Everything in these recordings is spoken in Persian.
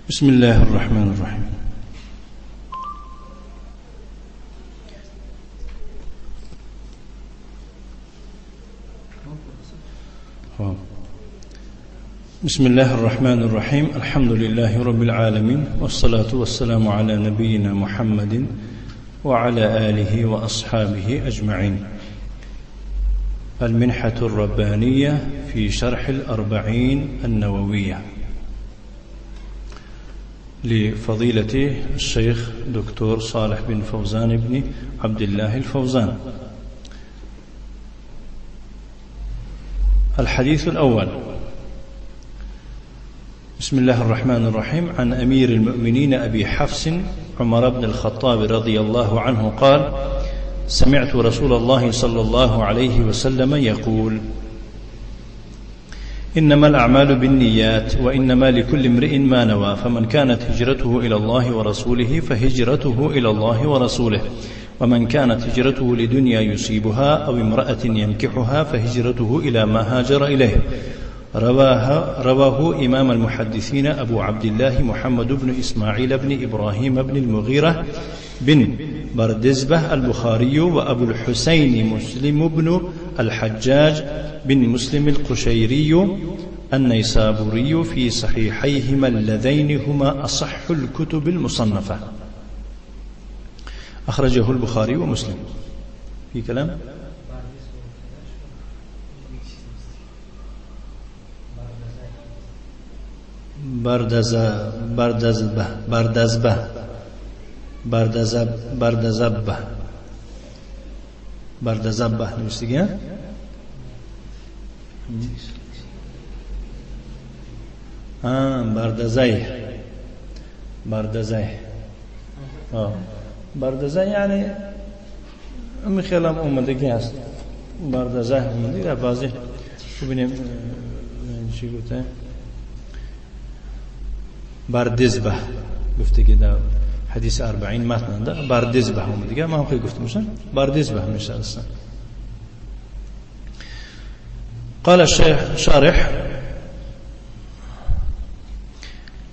بسم الله الرحمن الرحيم. بسم الله الرحمن الرحيم. الحمد لله رب العالمين، والصلاة والسلام على نبينا محمد وعلى آله وأصحابه أجمعين. المنحة الربانية في شرح الأربعين النووية لفضيلة الشيخ دكتور صالح بن فوزان بن عبد الله الفوزان. الحديث الأول: بسم الله الرحمن الرحيم. عن أمير المؤمنين أبي حفص عمر بن الخطاب رضي الله عنه قال: سمعت رسول الله صلى الله عليه وسلم يقول: إنما الأعمال بالنيات وإنما لكل امرئ ما نوى، فمن كانت هجرته إلى الله ورسوله فهجرته إلى الله ورسوله، ومن كانت هجرته لدنيا يصيبها أو امرأة ينكحها فهجرته إلى ما هاجر إليه. رواه إمام المحدثين أبو عبد الله محمد بن إسماعيل بن إبراهيم بن المغيرة بن بردزبة البخاري، وأبو الحسين مسلم بن الحجاج بن مسلم القشيري النيسابوري في صحيحيهما اللذين هما أصح الكتب المصنفة. أخرجه البخاري ومسلم. في كلام؟ بردزبه نوشتگی؟ بردزه یعنی امی خیلم اومدگی هست. بردزه اومدگی در بازی ببینیم چی گفته. بردزبه گفته که در حدیث 40 متن ده بردزبه اومدگی، ما هم خیلی گفتیم میشن بردزبه میشه اصلا. قال الشيخ شارح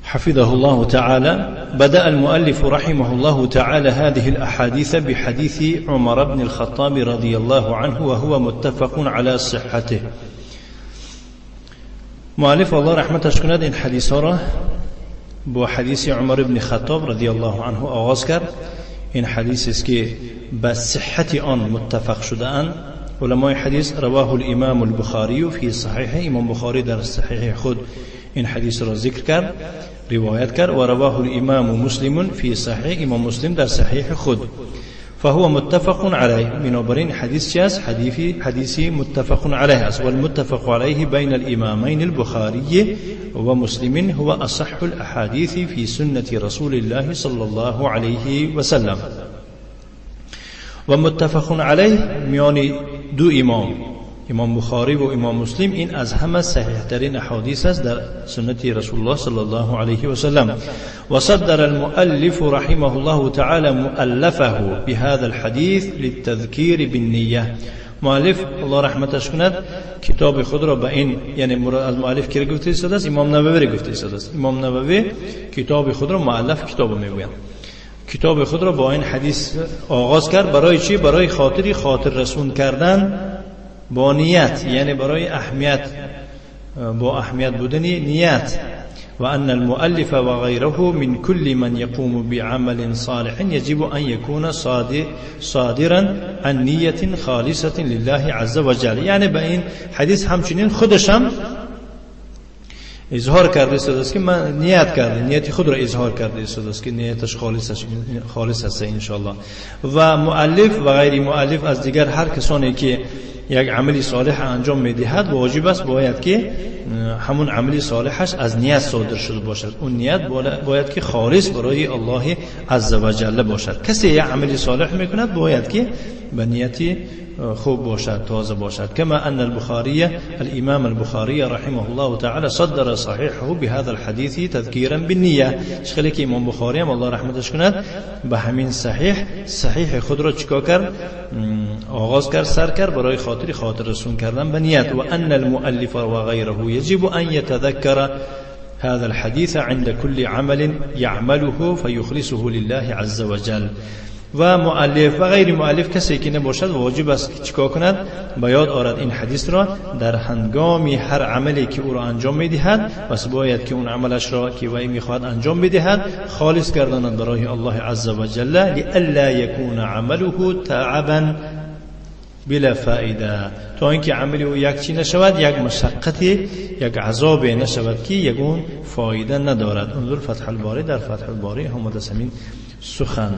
حفظه الله تعالى: بدأ المؤلف رحمه الله تعالى هذه الأحاديث بحديث عمر بن الخطاب رضي الله عنه، وهو متفق على صحته. مؤلف الله رحمتش کند این حدیث ها را با حدیث عمر بن خطاب رضی الله عنه آغاز کرد. این حدیث است که به صحت آن متفق شده اند. علمای حدیث رواه الامام البخاری فی صحیح، امام بخاری در صحیح خود این حدیث را ذکر کرد، روایت کرد. و رواه الامام مسلم فی صحیح، امام مسلم در صحیح خود. فهو متفق علیه. بنابراین حدیث چی است؟ حدیثی متفق علیه است. والمتفق علیه بین الامامین البخاری و مسلم هو اصح الاحادیث فی سنة رسول الله صلی الله علیه و سلم. و متفق علیه میان دو امام بخاری و امام مسلم، این از همه صحیح ترین احادیث است در سنت رسول الله صلی الله علیه و سلم. و صدر المؤلف رحمه الله تعالی مؤلفه بهذا الحديث للتذكير بالنیه. مؤلف الله رحمتش کند کتاب خود را به این، یعنی از مؤلف کی گفته شده است؟ امام نووی گفته شده است. امام نووی کتاب خود را مؤلف کتاب میگویند. کتاب خود را با این حدیث آغاز کرد. برای چی؟ برای خاطر رسون کردن با نیت، یعنی برای با اهمیت بودن نیت. و ان المؤلف و غیره من كل من يقوم بعمل صالح يجب ان يكون صادرا عن نیت خالصة لله عز وجل. یعنی به این حدیث همچنین خودش هم اظهار کرده است که من نیت کرده، نیتی خود را اظهار کرده است که نیتش خالص است ان شاء الله. و مؤلف و غیر مؤلف از دیگر هر کسانی که یک عملی صالح انجام میدهد واجب است باید که همون عملی صالحش از نیت صادر شده باشد. اون نیت باید که خالص برای الله عز و جل باشد. کسی یک عملی صالح میکند باید که به نیتی خوب باشد، تازه باشد. كما أن البخاري الإمام البخاري رحمه الله تعالى صدر صحيحه بهذا الحديث تذكيرا بالنية. شخصی که امام بخاری هم الله رحمتش کند به همین صحیح خود را چیکار کرد؟ آغاز کرد، سر کرد برای خاطر رسون کردن به نیت. و ان المؤلف و غیره یجب ان یتذکر هذا الحديث عند كل عمل يعمله فيخلصه لله عز وجل. و مؤلف و غیر مؤلف کسی که نباشد واجب است چیکار کند؟ باید آورد این حدیث را در هنگامی هر عملی که او را انجام میدهد و باید که اون عملش را که وی میخواهد انجام بدهد خالص گرداند برای الله عز و جل، لئلا یکون عمله تعبا بلا فائده، تا اینکه عمل او یک چی نشود، یک مشقتی، یک عذاب نشود که یگون فایده ندارد. انظر فتح الباری، در فتح الباری هم همین سخن.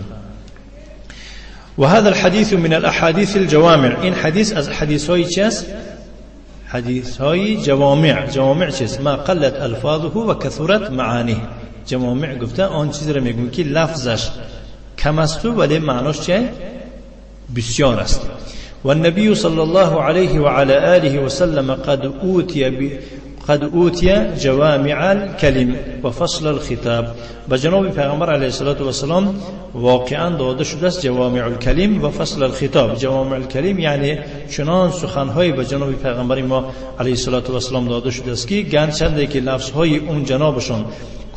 وهذا الحديث من الاحاديث الجوامع، این حدیث از حدیث های چیست؟ حدیث های جوامع. جوامع چیست؟ ما قلت الفاظه و کثرت معانیه. جوامع گفته آن چیز را میگن که لفظش کم است ولی معناش چیه؟ بسیار است. والنبي صلى الله عليه وعلى آله وسلم قد أوتي جوامع الكلم وفصل الخطاب. بجناب پیغمبر علیه الصلاة والسلام واقعا داده شده است جوامع الکلم و فصل الخطاب. جوامع الکلم یعنی چنان سخنهای به جناب پیغمبر ما علیه الصلاة والسلام داده شده است که گرچه که لفظهای اون جنابشون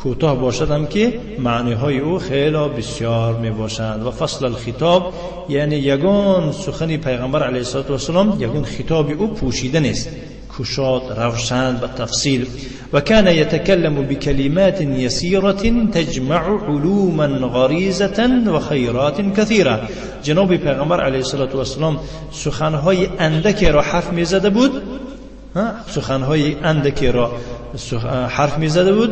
کوتاه باشد هم که معنی های او خیلی بسیار می باشند. و فصل الخطاب یعنی یگان سخنی پیغمبر علیه الصلاة والسلام یگان خطاب او پوشیده نیست، کشاد روشن و تفصیل. و کان یتکلم بکلمات یسیرة تجمع علوما غریزة و خیرات کثیره. جناب پیغمبر علیه الصلاة والسلام سخنهای اندکی را حرف می زده بود، سخنهای اندکی را حرف می زده بود.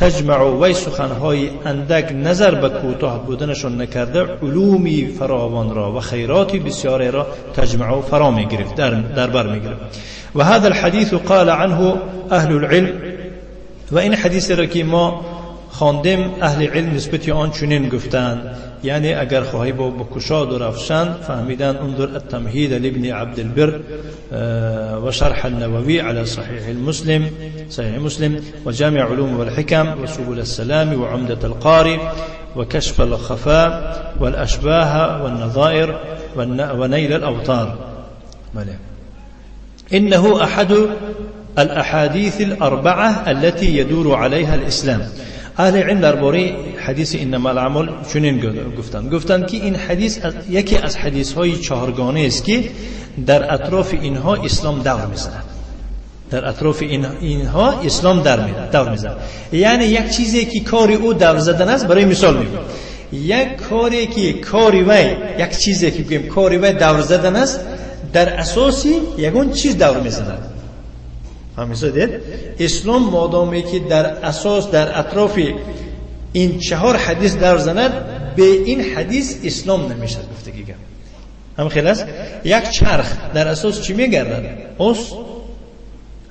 تجمع وی سخنهای اندک نظر به کوتاه بودنشون نکرده علومی فراوان را و خیراتی بسیاری را تجمع و فرا می گرفت، در بر می گرفت. و هذا الحديث قال عنه اهل العلم، و این حدیث را که ما خواندیم اهل علم نسبت آن چنین گفتند، یعنی اگر خواهی با کشاد و روشن فهمیدن انظر التمهید لابن عبد البر و شرح النووي على صحيح مسلم و جامع علوم والحكم و سبل السلام و عمدة القاري و كشف الخفاء والاشباه والنظائر و نيل الاوطار. انه احد الاحاديث الاربعه التي يدور عليها الاسلام. اهل علم درباره حدیث انما الاعمال چنین گفتند که این حدیث یکی از حدیث های چهارگانه است که در اطراف اینها اسلام دور میزند. در اطراف اینها اسلام دور میزند. یعنی یک چیزی که کاری او دور زدن است، برای مثال میگم یک کاری که کاری وی، یک چیزی که بگیم کاری وی دور زدن است، در اساسی یگون چیز دور میزند. همیشه دید اسلام مادامی که در اساس در اطراف این چهار حدیث در زند، به این حدیث اسلام نمیشه گفتگی کرد. هم خلاص یک چرخ در اساس چی میگردد؟ اوس.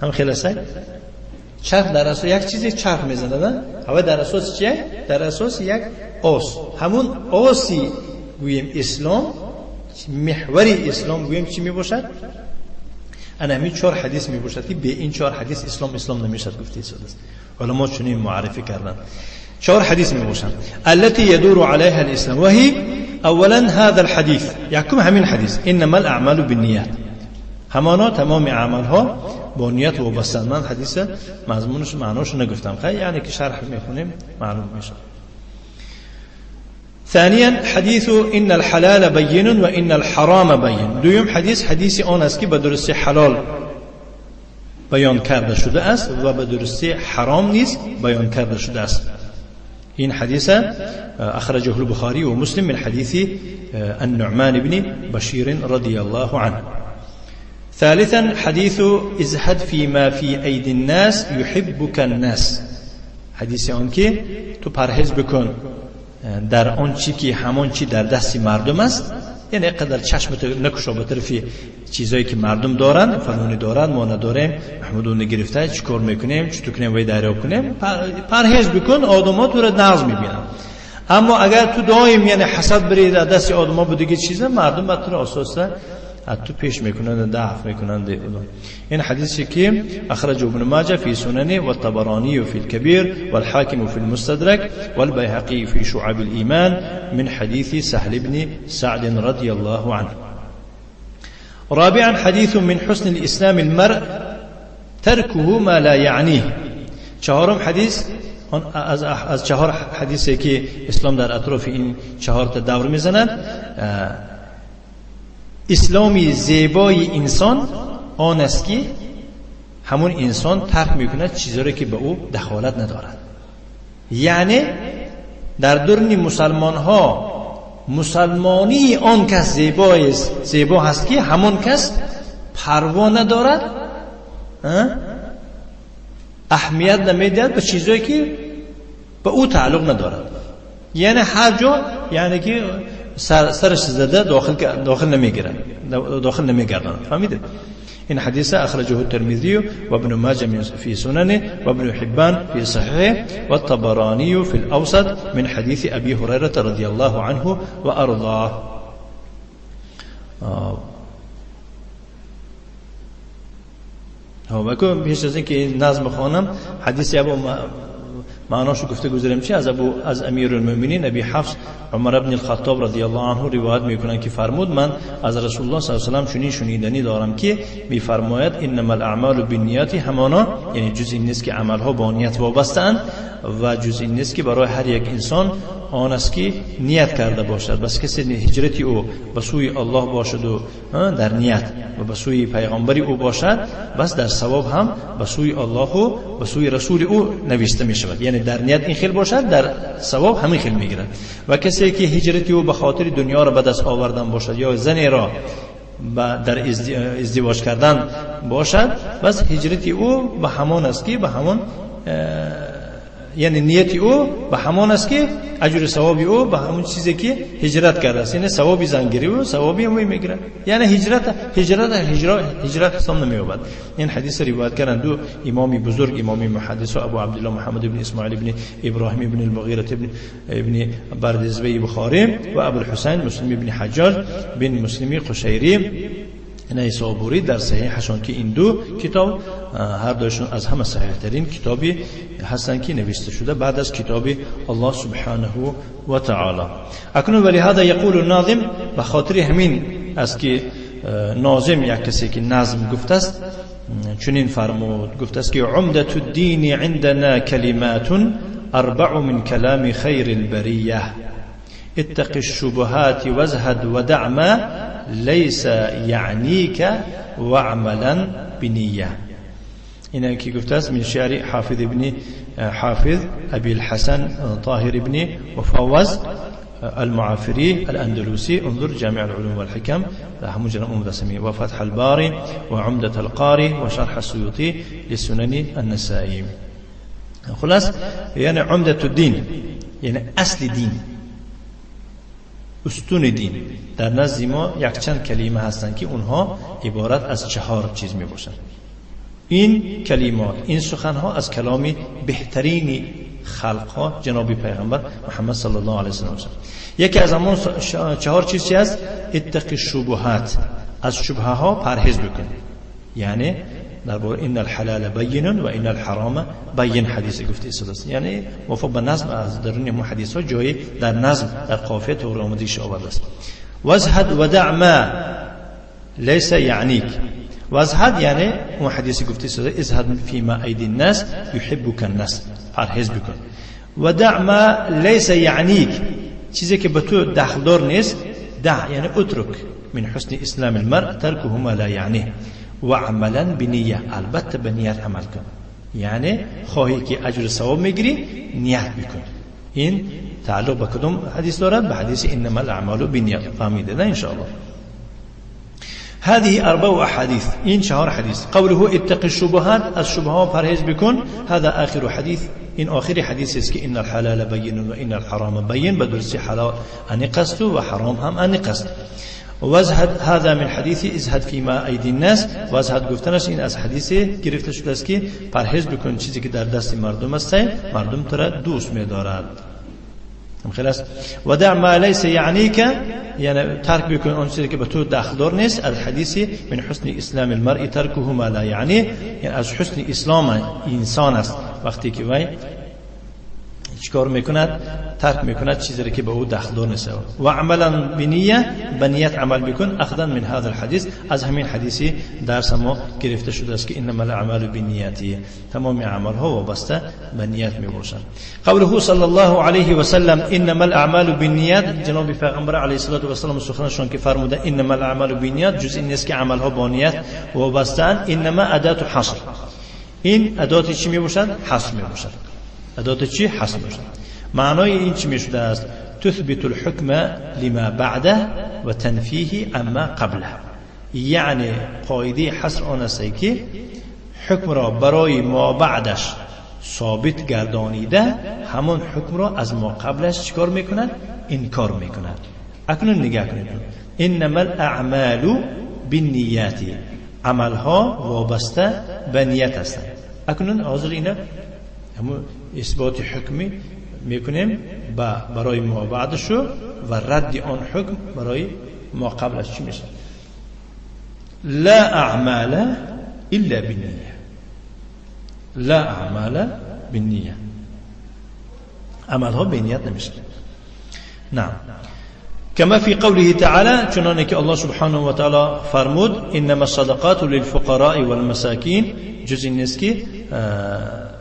هم خلاص چرخ در اساس یک چیزی چرخ میزنه، هوا در اساس چیه؟ در اساس یک اوس. همون اوسی گوییم اسلام، محوری اسلام گوییم چی میباشد؟ همین چهار حدیث میباشد که به این چهار حدیث اسلام نمیشد گفته شده است. علما چنین معرفی کردن. چهار حدیث میباشند التي يدور عليها الاسلام، و هي اولا هذا الحديث، یکم همین حدیث انما الاعمال بالنیات، همانا تمام اعمالها با نیت وابسته. من حدیث مضمونش معناش نگفتم، خیلی یعنی که شرح میخونیم معلوم میشه. ثانيا حديث ان الحلال بين وان الحرام بين. دوم حدیث آن است که به درستی حلال بیان کرده شده است و به درستی حرام نیز بیان کرده شده است. این حدیث اخرجه البخاری و مسلم من حدیث النعمان بن بشیر رضی الله عنه. ثالثا حديث ازهد فيما في ايدي الناس يحبك الناس. حدیث آن که تو پرهیز بکن در آن چی که همان چی در دست مردم است، یعنی قدر چشمت نکشو به طرف چیزایی که مردم دارن، فلانی دارن ما نداریم، محمودون گرفته چیکار میکنیم، چطور کنیم وی دریافت کنیم. پرهیز بکن، آدم‌ها تو را نقض میبینن. اما اگر تو دائم یعنی حسد بری در دست آدم‌ها به دیگه چیزا، مردم بر تو اساسا تو پیش میکنند، ضعف میکنند. این حدیثی که اخرجه ابن ماجه فی سننه و الطبرانی فی الكبیر والحاکم فی المستدرک والبیهقی فی شعب الایمان من حدیث سهل بن سعد رضی الله عنه. رابعا حديث من حسن الاسلام المرء تركه ما لا يعنيه. چهارم حدیث از 4 حدیثی که اسلام در اطراف این 4 تا دور میزند. اسلامی زیبای انسان آن است که همون انسان ترک میکند چیزایی که به او دخالت ندارد. یعنی در درون مسلمان ها مسلمانی آن کس زیبا هست که همون کس پروا ندارد، اهمیت نمیدهد به چیزایی که به او تعلق ندارد. یعنی هر جا یعنی که سرش زده داخل نمیگردن. فهمیدید؟ این حدیث اخرجه الترمذي وابن ماجه في سننه وابن حبان في صحيحه والطبراني في الاوسط من حديث ابي هريره رضي الله عنه وارضاه. بکن پیش از اینکه این نظم خوانم حدیث ابو معناشو گفته گذاریم چی از امیر المؤمنین ابی حفص عمر ابن الخطاب رضی الله عنه روایت میکنن که فرمود من از رسول الله صلی الله علیه و سلم شنیدنی دارم که میفرماید انما الاعمال بالنیات، همانا یعنی جز این نیست که عملها با نیت وابسته اند و جز این نیست که برای هر یک انسان آن است که نیت کرده باشد. بس کسی هجرتی او به سوی الله باشد و در نیت و به سوی پیغمبری او باشد، بس در ثواب هم به سوی الله و به سوی رسول او نوشته می شود. یعنی در نیت این خیل باشد در ثواب همین خیل می گیرد. و کسی که هجرتی او به خاطر دنیا را به دست آوردن باشد یا زنی را در ازدواج کردن باشد، بس هجرتی او به همان است که به همان یعنی نیتی او به همان است که اجر ثوابی او به همون چیزی که هجرت کرده است. یعنی ثوابی زنگیری و ثوابی هم میگیره. یعنی هجرت حساب نمی‌یابد. این حدیث روایت کردن دو امام بزرگ، امام محدث ابو عبدالله محمد بن اسماعیل بن ابراهیم بن المغیرة ابن بردزبه بخاری و ابو الحسین مسلم بن حجاج بن مسلم قشیری نیسابوری در صحیحشون که این دو کتاب هر دوشون از همه صحیح ترین کتابی هستند که نوشته شده بعد از کتاب الله سبحانه و تعالی. اکنون ولی هذا یقول الناظم، به خاطر همین است که ناظم یک کسی که نظم گفته است چنین فرمود، گفته است که عمدة الدین عندنا کلمات اربع من کلام خیر البریه اتق الشبهات وازهد ودع ما ليس يعنيك وعملا بنية. إنه كي قفتاس من شعر حافظ أبي الحسن طاهر بن مفوز المعافري الأندلسي. انظر جامع العلوم والحكم مجرم مدسمي وفتح الباري وعمدة القاري وشرح السيوطي للسنن النسائي. خلاص يعني عمدة الدين يعني أصل دين، استون دین در نزد ما یک چند کلمه هستند که اونها عبارت از 4 چیز می باشند. این کلمات، این سخنها از کلام بهترین خلقها جناب پیغمبر محمد صلی الله علیه و سلم. یکی از همون 4 چیز چی است؟ اتق الشبهات، از شبهه ها پرهیز بکن. یعنی درباره ان الحلال بین و ان الحرام بین حدیث گفته است. یعنی وفق به نظم از درون این حدیث ها جایی در نظم در قافیه طور آمدگیش آورده است. وازهد ودع ما لیس یعنیک. وازهد یعنی اون حدیث گفته است ازهد فیما ایدی الناس یحبک الناس، پرهیز بکن. ودع ما لیس یعنیک، چیزی که به تو دخلدار نیست. دع یعنی اترک من حسن اسلام المرء ترکه ما لا یعنیه و عملا بنیه، البته به نیت عمل کن. یعنی خواهی که اجر ثواب میگیری نیت بکن. این تعلق به کدوم حدیث دارد؟ به حدیث انما الاعمال بالنیات. فهمیده نه ان شاء الله؟ هذه 4 احاديث، این 4 حدیث. قوله اتق الشبهات، از شبهه ها پرهیز بکن. هذا آخر حدیث، این آخری حدیث است که ان الحلال بین و ان الحرام بین، به درستی حلال ان قصد و حرام هم ان قصد. وازهد هذا من حدیث ازهد فيما ایدی الناس. وازهد گفتنش این از حدیث گرفته شده است که پرهیز بکن چیزی که در دست مردم است، مردم تو را دوست می‌دارد. خلاص. ودع ما ليس يعنيك، یعنی ترک بکن اون چیزی که به تو دخلدار نیست. از حدیث من حسن اسلام المرء ترکه ما لا یعنی، یعنی از حسن اسلام انسان است وقتی که وی چیکار میکند؟ ترک میکند چیزی را که به او دخل نیست. و عملا بنیه، بنیت عمل بکن. اخذا من هذا الحديث، از همین حدیثی درس ما گرفته شده است که انما الاعمال بالنیات، تمام اعمال ها وابسته به نیت میباشند. قوله صلی الله علیه و سلم انما الاعمال بالنیات، جناب پیغمبر علیه الصلاه و السلام سخنشون که فرموده انما الاعمال بالنیات، جز این نیست که عمل ها با نیت وابسته اند. انما اداه حصر، این ادات چی میباشد؟ حصر میباشد. ادات چی؟ حصر میباشد. معنای این چی میشده است؟ تثبت الحكم لما بعده و تنفیه اما قبله. یعنی قاعده حصر آن است که حکم را برای ما بعدش ثابت گردانیده، همون حکم را از ما قبلش چیکار میکنند؟ انکار میکنند. اکنون نگاه کنید، انما الاعمال بالنیات، عملها وابسته به نیت هستند. اکنون حاضر اینه همون اثبات حکمی میکنیم برای ما بعدشو و رد آن حکم برای ما قبلش چی میشه؟ لا اعمال الا بالنیه، لا اعمال بالنیه، عملها به نیت نمیشه. نعم، كما في قوله تعالى، چنانه که الله سبحانه و تعالی فرمود انما الصدقات للفقراء والمساكين، جز این نیست که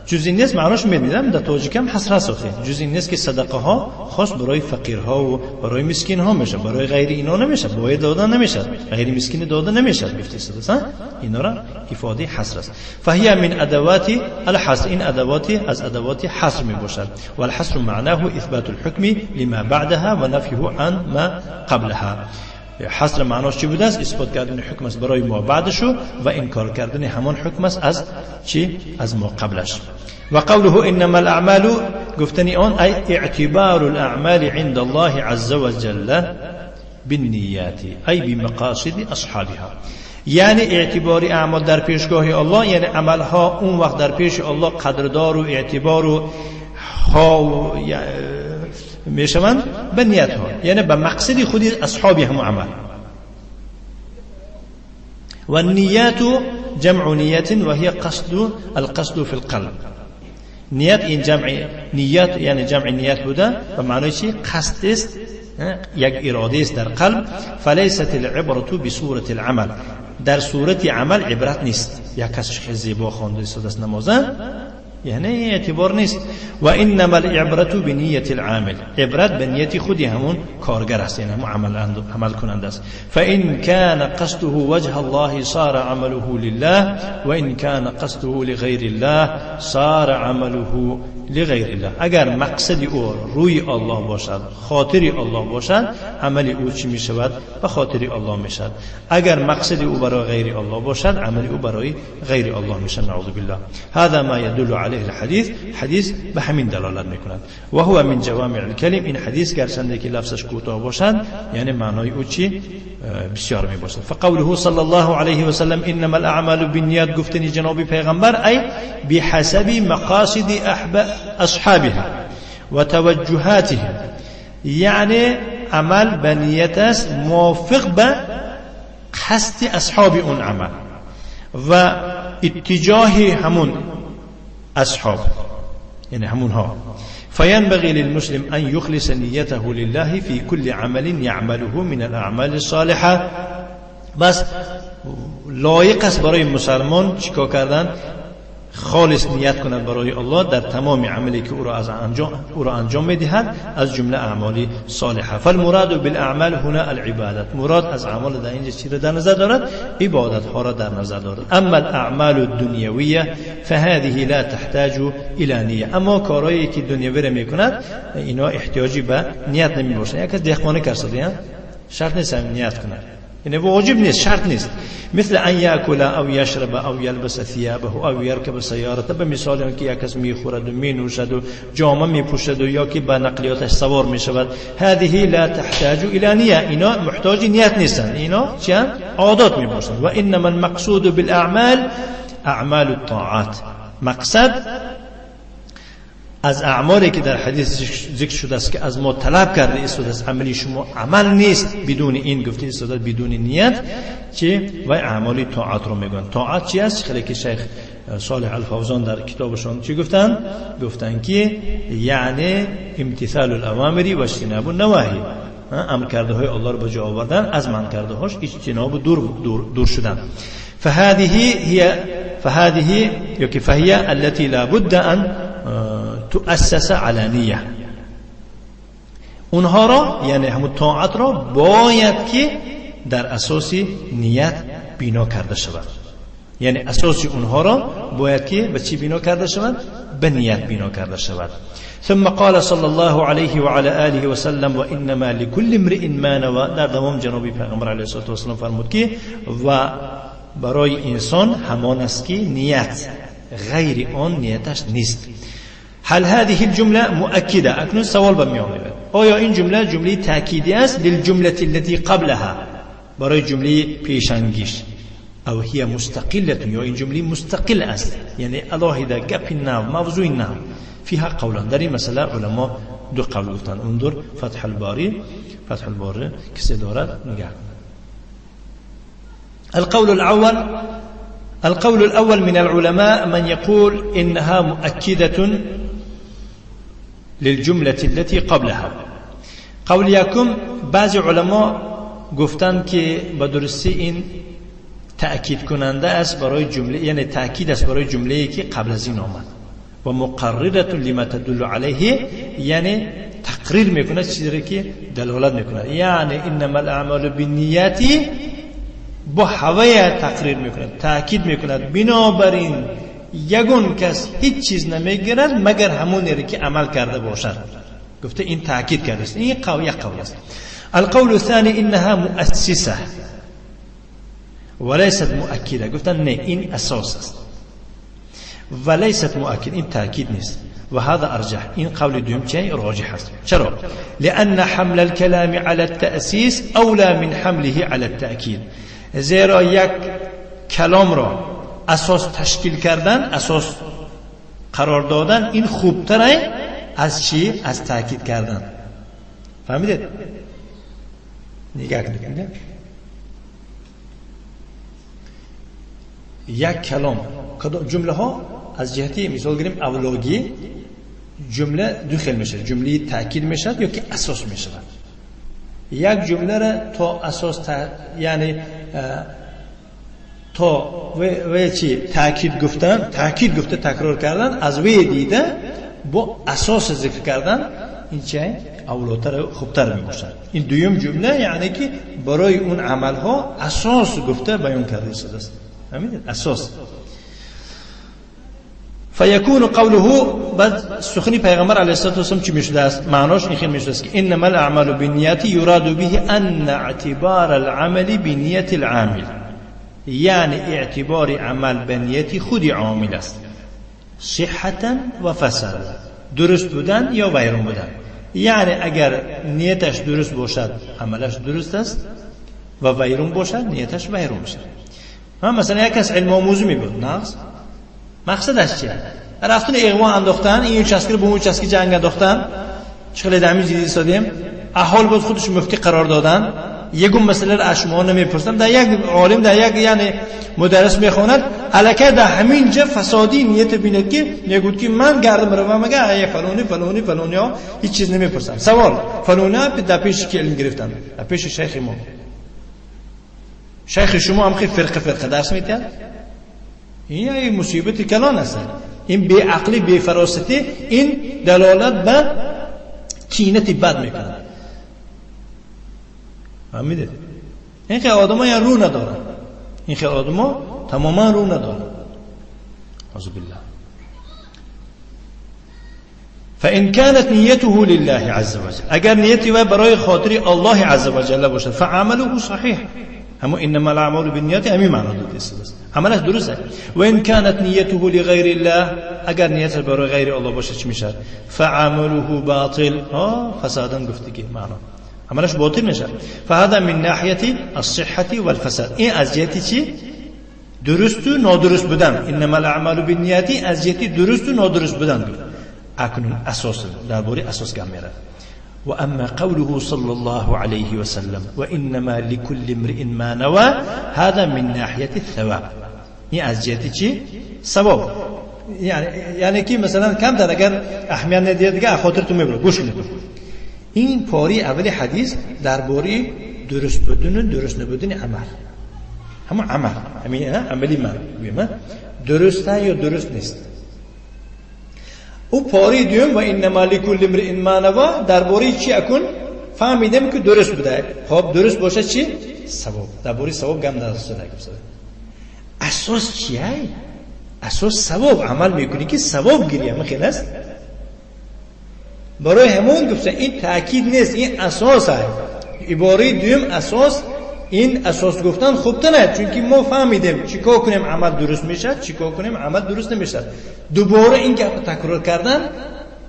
جز این نیست معناش میدیدم در تاجیکم حصر هست. جز این نیست که صدقه ها خاص برای فقیرها و برای مسکین ها میشه، برای غیر اینا نمیشه، باید دادن نمیشه، غیر مسکین دادن نمیشه. گفته صدقه اینا را افاده حصر است. فهي من ادوات الحصر، این ادواتی از ادوات حصر میباشد. والحصر معناه اثبات الحكم لما بعدها و نفيه عن ما قبلها. حصر معناش چی بوده است؟ اثبات کردن حکم است برای ما بعدشو و انکار کردن همان حکم است از چی؟ از ما قبلش. و قوله انما الاعمال، گفتنی آن ای اعتبار الاعمال عند الله عز وجل بالنیات ای بمقاصد اصحابها. یعنی اعتبار اعمال در پیشگاه الله، یعنی عملها اون وقت در پیش الله قدردار و اعتبار و ها میشوند به نیت ها، یعنی به مقصد خودی اصحابی هم عمل. و نیت جمع نیت و هي القصد في القلب. نیت این جمع نیت یعنی جمع نیت بوده و معنی چی؟ قصد است، یک اراده است در قلب. فلیست العبرة بصورة العمل، در صورت عمل عبرت نیست. یک کس زیبا خوانده است نمازه یعنی اعتبار نیست. و انما العبرة بنیت العامل، عبرت به نیت خودی همون کارگر است، یعنی همون عمل کننده است. فان كان قصده وجه الله صار عمله لله و ان كان قصده لغير الله صار عمله لغیر الله. اگر مقصد او روی الله باشد، خاطری الله باشد، عمل او چی می شود؟ به خاطری الله می شود. اگر مقصد او برای غیر الله باشد، عمل او برای غیر الله می شود. نعوذ بالله. هذا ما يدل عليه الحديث، حدیث به همین دلالت می کند. و هو من جوامع الكلم، این حدیث گرچند که لفظش کوتاه باشد یعنی معنای او چی بسیار می باشد. فقوله صلی الله علیه و سلم انما الاعمال بالنیات، گفتنی جناب پیغمبر ای بحسب مقاصد اصحابها و توجهاتهم، یعنی عمل به نیت است موافق به قصد اصحاب اون عمل و اتجاه همون اصحاب، یعنی همون ها. فينبغي للمسلم أن يخلص نيته لله في كل عمل يعمله من الأعمال الصالحة. بس لایق است برای مسلمان چیکار کردن؟ خالص نیت کند برای الله در تمام عملی که او را انجام میدهد از جمله اعمال صالحه. فالمراد بالاعمال هنا العبادت، مراد از اعمال در اینجا چی را در نظر دارد؟ عبادت ها را در نظر دارد. اما الاعمال الدنیویه فهذه لا تحتاج الى نیه، اما کارهایی که دنیوی را میکند اینا احتیاجی به نیت نمیباشد. یک دهقانی کرده شرط نیست نیت کند، یعنی واجب نیست، شرط نیست. مثل ان یاکل او یشرب او یلبس ثيابه او یرکب سیارته، به مثال که یک کس میخورد و مینوشد و جامه میپوشد و یا که به نقلیاتش سوار میشود، هذه لا تحتاج الى نیه، اینا محتاج نیت نیستند، اینا چیان؟ عادات میباشند. و انما المقصود بالاعمال اعمال الطاعات، مقصد از اعمالی که در حدیث ذکر شده است که از ما طلب کرده است عملی شما عمل نیست بدون این، گفته است بدون نیت چی؟ و اعمال طاعت رو میگن. طاعت چی است؟ خیلی که شیخ صالح الفوزان در کتابشون چی گفتن که یعنی امتثال الاوامر و اجتناب النواهی، امر کرده های الله رو به جا آوردن، از من کرده هاش اجتناب و دور شدن. فهي التي لا بد ان تؤسس على نیه. اونها را یعنی همون طاعت را باید که در اساس نیت بنا کرده شود. یعنی اساس اونها را باید که به چی بنا کرده شود؟ به نیت بنا کرده شود. ثم قال صلی الله علیه و علی آله و سلم و انما لكل امرئ ما نوى. در دوام جناب پیغمبر علیه الصلاه و السلام فرمود که و برای انسان همان است که نیت، غیر آن نیتش نیست. هل هذه الجمله مؤكده؟ اکنون سوال به میاد، آیا این جمله تأکیدی است للجمله التي قبلها، برای جمله پیشانگیش، او هي مستقله، یا این جمله مستقل است یعنی علاهده گپ نه موضوع نه؟ فيها قولان. در این مسئله علما دو قول گفتن. انظر فتح الباری کسی دارد نگاه. القول الأول من العلماء من يقول إنها مؤكدة للجملة التي قبلها. قول یکم، بعض علما گفتن که به درستی این تأکید کننده است برای جمله، یعنی تأکید است برای جمله‌ای که قبل از این آمد و مقررة لما تدل علیه، یعنی تقریر میکنه چیزی که دلالت میکنه. یعنی انما الاعمال بالنیات با هوای تقریر میکنه، تأکید میکنه بنابراین یگون کس هیچ چیز نمیگیرد مگر همونی که عمل کرده باشد. گفته این تأکید کرده است. این یک قول است. القول الثاني انها مؤسسه وليست مؤكده. گفتن نه، این اساس است وليست مؤكد، این تأکید نیست. و هذا ارجح، این قول دوم چه راجح است. چرا؟ لان حمل الكلام على التأسيس اولى من حمله على التأكيد. زیرا یک کلام را اساس تشکیل کردن، اساس قرار دادن، این خوبتره از چی؟ از تأکید کردن. فهمیدید؟ نگاه کنید. یک کلام، جمله ها از جهتی مثال گیریم اولوگی، جمله دو خیل میشه، جمله تأکید میشه یا که اساس میشه. یک جمله را تا اساس یعنی تا و چی تأکید گفته تکرار کردن، از وی دیده با اساس ذکر کردن، این چه اولاتر خوبتر میباشد. این دویم جمله یعنی که برای اون عمل ها اساس گفته بیان کرده شده است. همین اساس. فیکون قوله، بعد سخنی پیغمبر علیه الصلاه و السلام چی میشده است؟ معناش این خیلی میشده است که انما الاعمال بالنیات یراد به ان اعتبار العمل بنیت العامل، یعنی اعتبار عمل به نیت خود عامل است، صحتا و فسادا، درست بودن یا ویرون بودن. یعنی اگر نیتش درست باشد عملش درست است و ویرون باشد نیتش ویرون میشه. مثلا یک کس علم آموزی میگه نقص مقصدش چیه؟ رفتن اغوا انداختن، این چسکی به اون چسکی جنگ انداختن، چخیل دمی جدید سادیم احال بود خودش مفتی قرار دادن. یکم مسئله را اشما نمیپرسن، در یک عالم در یک یعنی مدرس میخواند الکه در همین جا فسادی نیت بیند که میگوید که من گردم رو مگه ای فلانی ها هیچ چیز نمیپرسن. سوال فلانی ها در پیش کی علم گرفتن؟ در پیش شیخ ما. شیخ شما هم خیلی فرقه درس میتید. این مصیبت کلان است. این بی عقلی بی فراستی این دلالت به کینت بد میکنه. فهمیدید؟ این که آدم‌ها یا رو ندارن، این که آدم‌ها تماما رو ندارن. اعوذ بالله. فإن كانت نيته لله عز وجل، اگر نیتی و برای خاطر الله عز وجل باشد فعمله صحیح. اما انما الاعمال بالنیات همین معنا داده است، عملش درسته. و ان كانت نیته لغیر الله، اگر نیت برای غیر الله باشه چی میشه؟ فعمله باطل. فسادن گفته که معنا عملش باطل میشه. فهذا من ناحیه الصحه والفساد، این از جهتی چی؟ درست و نادرست بودن. انما الاعمال بالنیات از جهتی درست و نادرست بودن. اکنون اساس درباره اساس گام میره. و اما قوله صلی الله علیه و سلم و انما لكل امرئ ما نوى، هذا من ناحیه الثواب. این از جهت چی؟ ثواب. یعنی که مثلا کم تر اگر اهمیت ندید دیگه خاطرتون میبره گوش کنید. این پاری اولی حدیث درباره درست بودن و درست نبودن عمل. همون عمل عملی من بگیم درسته یا درست نیست. او پاری دوم و انما لکل امرئ ما نوی درباره چی اکن فهمیدم که درست بوده. خب درست باشه چی؟ ثواب. درباره ثواب گم نداشته. اساس چیه؟ اساس ثواب. عمل میکنی که ثواب گیری. همه خیلی است. برای همون گفتن این تأکید نیست، این اساس است. عباره دوم اساس. این اساس گفتن خوب نه، چون که ما فهمیدیم چیکار کنیم عمل درست میشه، چیکار کنیم عمل درست نمیشه. دوباره این گپ تکرار کردن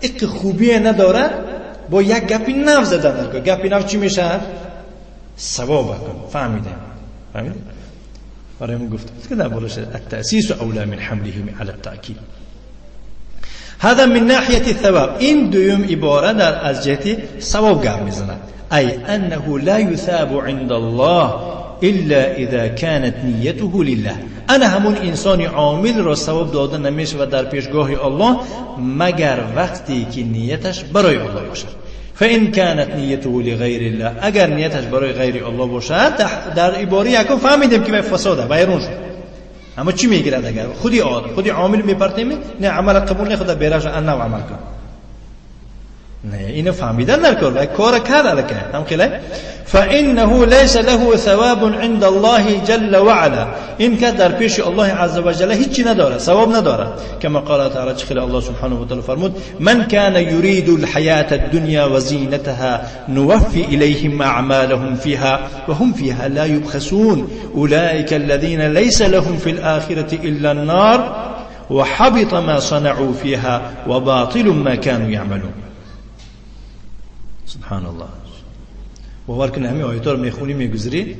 یک خوبی نداره. با یک گپی نو زدن. گپی نو چی میشه؟ ثواب کن. فهمیدیم. برای من گفتم که دربارش التأسیس اولا من حمله على التأکید. هذا من ناحیه الثواب. این دوم عباره در از جهت ثواب گپ میزنه. ای انه لا يثاب عند الله الا اذا كانت نیته لله. انا همون انسان عامل را ثواب داده نمیشه و در پیشگاه الله مگر وقتی که نیتش برای الله باشه. فان كانت نیته لغیر الله، اگر نیتش برای غیر الله باشه در عباره یکم فهمیدیم که فساده ویرون شد. اما چی میگیرد اگر خودی عامل میپرتیم نه عمل قبول نه خدا بیراش ان عمل کن. نه اینو فهمیدن نکرد و کار کرد الکه هم خیلی. فانه ليس له ثواب عند الله جل وعلا. این که در پیش الله عز و جل هیچی نداره، ثواب نداره. كما قال تعالى خیلی الله سبحانه و تعالی فرمود من كان يريد الحياة الدنيا وزينتها نوفي إليهم أعمالهم فيها وهم فيها لا يبخسون أولئك الذين ليس لهم في الآخرة إلا النار وحبط ما صنعوا فيها وباطل ما كانوا يعملون. سبحان الله. باور کنید همین آیات رو میخونی میگذری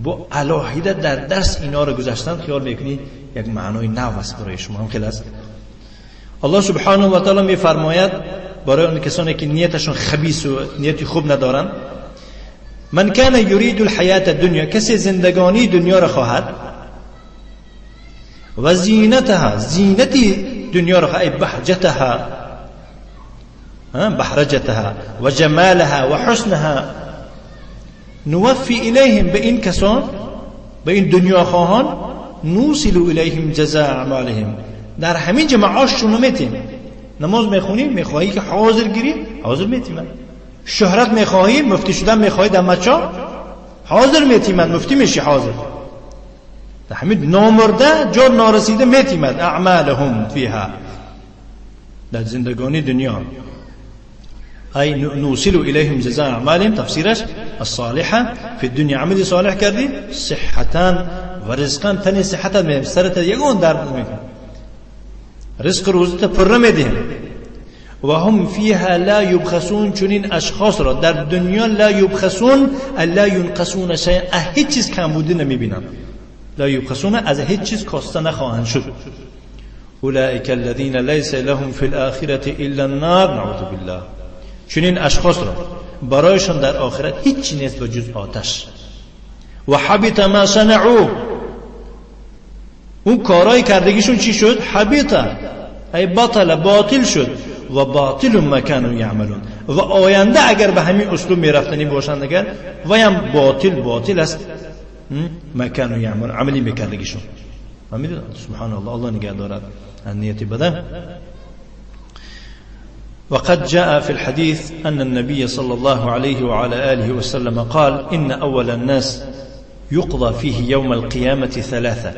با الهیده در درس اینا رو گذاشتن خیال میکنی یک معنای نو است برای شما. هم خیلی است. الله سبحانه و تعالی میفرماید برای اون کسانی که نیتشون خبیث و نیتی خوب ندارن من کان یرید الحیات الدنیا، کسی زندگانی دنیا را خواهد و زینتها، زینتی دنیا را خواهد، بهجتها بحرجتها و جمالها و حسنها نوفی الیهم، به این کسان به این دنیا خواهان نوصل الیهم جزاء اعمالهم، در همین جماعاشون میتیم. نماز میخونی میخواهی که حاضر گیری حاضر میتیم. شهرت میخواهی مفتی شدن میخواهی در مچا حاضر میتیم، مفتی میشی حاضر. در همین نامرده جور نارسیده میتیم. اعمالهم فیها، در زندگانی دنیا. ای نوصل الیهم جزاء اعمالهم، تفسیرش الصالحه فی الدنیا، عملی صالح کردی صحتا و رزقا، تنی صحت میدیم سرت یگون درد میکنه، رزق روزت پر میدیم. و هم فیها لا یبخسون، چنین اشخاص را در دنیا لا یبخسون لا ینقصون شیئا، هیچ چیز کم بوده نمیبینن. لا یبخسون، از هیچ چیز کاسته نخواهند شد. اولئک الذین لیس لهم فی الاخره الا النار، نعوذ بالله. چنین اشخاص را برایشان در آخرت هیچ نیست بجز آتش. و حبط ما صنعوا، اون کارای کردگیشون چی شد؟ حبط ای باطل، باطل شد. و باطل ما كانوا يعملون، و آینده اگر به همین اسلوب میرفتنی باشند اگر ویم باطل است ما كانوا يعملون، عملی میکردگیشون. میدونید سبحان الله، الله نگه دارد نیت بده. وقد جاء في الحديث أن النبي صلى الله عليه وعلى آله وسلم قال إن أول الناس يقضى فيه يوم القيامة ثلاثة.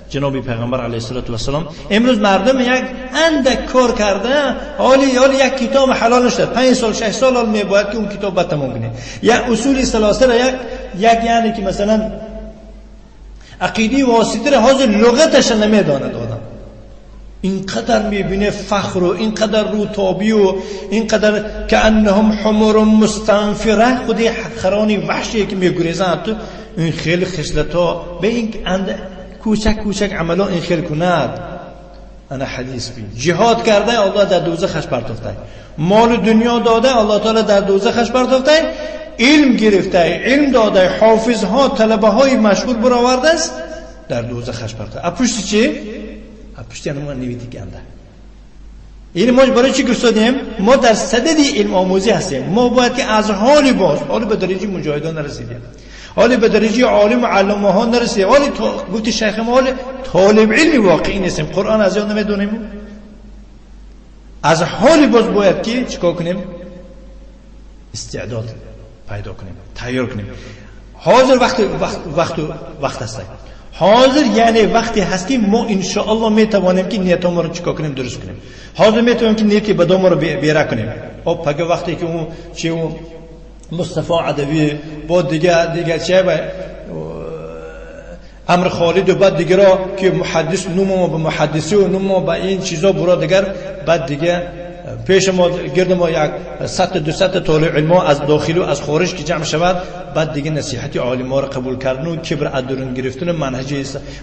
جناب پیغمبر علیه الصلاة والسلام امروز مردم یک اندک کار کرده، حالی یک کتاب حلال نشده، 5 سال 6 سال میباید که اون کتاب بعد تمام کنه. یا اصول ثلاثه را یک یعنی که مثلا عقیده واسطه را حاضر لغتش نمیداند آدم. اینقدر میبینه فخر و اینقدر روتابی و اینقدر که انهم حمر مستنفره، خودی خرانی وحشی که میگریزن تو این خیلی خصلتا به این کوچک عملا این خیلی کند. انا حدیث بین جهاد کرده الله در دوزخش پرتافته، مال دنیا داده الله تعالی در دوزخش پرتافته، علم گرفته، علم داده، حافظ ها طلبه های مشهور برآورده است، در دوزخش پرتاب. اپشت چی؟ اپشت یعنی ما نویدی گنده. یعنی ما برای چی گفتیم؟ ما در صدد علم آموزی هستیم. ما باید که از حال به درجه مجاهدان نرسیدیم، حال به درجه عالم و علامه ها نرسیدیم، حال گفت شیخ ما حال طالب علم واقعی نیستیم. قرآن از یاد نمیدونیم. از حال باید که چیکار کنیم؟ استعداد پیدا کنیم، تیار کنیم. حاضر وقت هست. حاضر یعنی وقتی هستیم ما ان شاء الله میتوانیم که نیت ما رو چیکار کنیم؟ درست کنیم. حاضر میتونیم که نیت بدام رو بیرا کنیم. خب پگه وقتی که اون چی اون مصطفی عدوی با دیگه چه امر خالد و بعد دیگه را که محدث نومو به محدثی و نومو به این چیزا برا دیگر بعد دیگه پیش ما گرد ما یک 100-200 طالب علم از داخل و از خارج که جمع شود، بعد دیگه نصیحت عالما رو قبول کردن و کبر ادرون گرفتن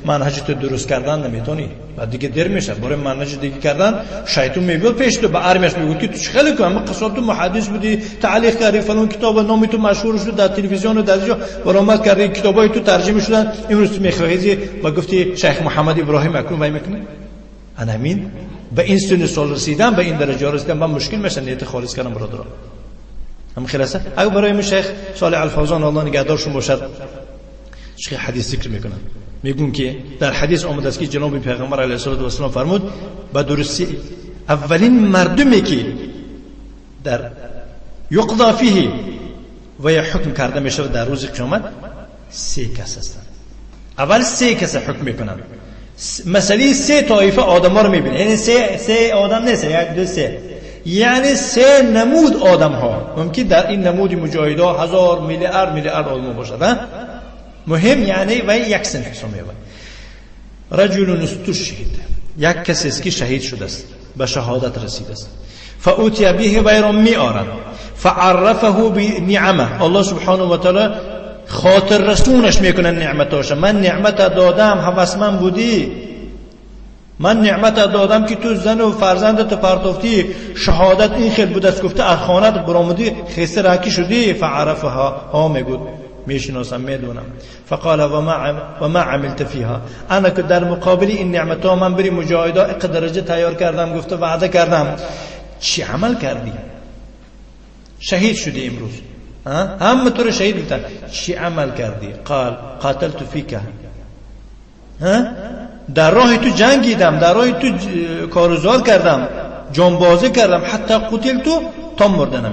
منهج تو درست کردن نمیتونی. بعد دیگه در میشه برای منهج دیگه کردن. شیطان میگه پیش تو به ارمش میگه که تو خیلی کم قصات تو محدث بودی، تعلیق کردی فلان کتاب نامی تو مشهور شد در تلویزیون و در جا برآمد کردی، کتابای تو ترجمه شدن، امروز تو میخواهی و گفتی شیخ محمد ابراهیم اکرم وای میکنی. انا همین به این سن سال رسیدم، به این درجه رسیدم، با مشکل میشه نیت خالص کردن برادران. هم خلاصه اگه برای شیخ صالح الفوزان الله نگهدارشون باشد شیخ حدیث ذکر میکنن، میگن که در حدیث آمده است که جناب پیغمبر علیه السلام فرمود با درستی اولین مردمی که در یقضا فیه و یا حکم کرده میشه در روز قیامت 3 کس هستند. اول 3 کس حکم میکنن. مثلا 3 طایفه آدم ها رو میبینه، یعنی 3 آدم نیست، 1 2 3، یعنی 3 نمود آدم ها. ممکن در این نمود مجاهدا 1000 میلیارد آدم باشد. مهم یعنی و یک صنف میشه. رجل استشهد، یک کسی است که شهید شده است، به شهادت رسیده است. فاوتی به غیر میارن فعرفه بنعمه، الله سبحانه و تعالی خاطر رسونش میکنن نعمتاش. من نعمت دادم، هوسمند بودی، من نعمت دادم که تو زن و فرزندت پرتافتی، شهادت این خیل بود است، گفته از خانت برآمدی خسته راکی شدی. فعرفها ها میگود میشناسم میدونم. فقال و ما عملت فيها، انا که در مقابل این نعمتها من بری مجاهدا اق درجه تیار کردم، گفته وعده کردم. چی عمل کردی؟ شهید شدی امروز، هم تو رو شهید گفتن، چی عمل کردی؟ قال قاتلت فيك، در راه تو جنگیدم، در راه تو کارزار کردم، جانبازی کردم، حتی قتلت تا مردنم.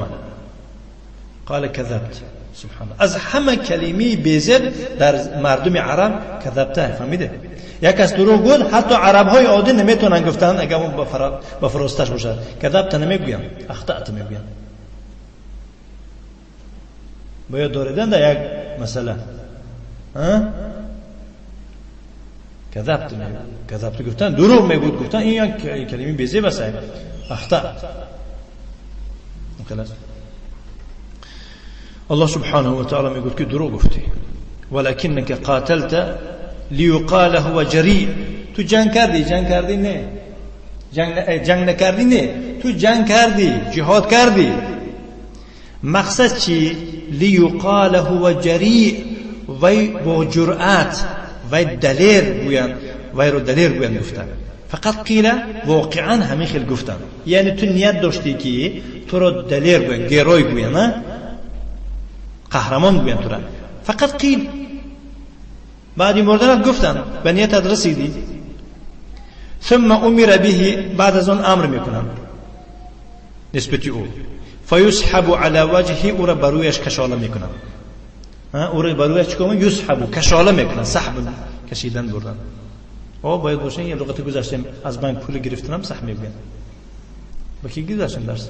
قال كذبت. سبحان الله، از همه کلمه بیزد در مردم عرب کذبته. فهمیده؟ یک از دروغ گفت، حتی عرب های عادی نمیتونن گفتن اگه اون با فراستش باشه. کذبت نمیگوین، اخطأت میگوین. باید داردن در یک مسئله کذبت گفتن، دروغ میگود گفتن، این یک کلمه بیزه بسه اخطأ. خلاص الله سبحانه و تعالی میگه که دروغ گفتی، ولکنک قاتلت لیقال هو جریء. تو جنگ کردی نه، جنگ نکردی نه، تو جنگ کردی، جهاد کردی. مقصد چی؟ لیقال هو جریء، وی با جرأت وی دلیر گویند، وی رو دلیر گویند گفتن. فقط قیل واقعا همین خیل گفتن، یعنی تو نیت داشتی که تو رو دلیر گویند، گروی گویند، قهرمان گویند تو را. فقط قیل بعدی مردنت گفتن، به نیتت رسیدی. ثم امر به، بعد از اون امر میکنن نسبتی او، فیسحب علی وجهه، او را برویش کشاله میکنن. او را برویش چیکار؟ یسحب، کشاله میکنن، سحب کشیدن بردن. باید باشه یه لغت گذاشتیم از بانک پول گرفتنم سحب میگن. با کی گذاشتیم درس؟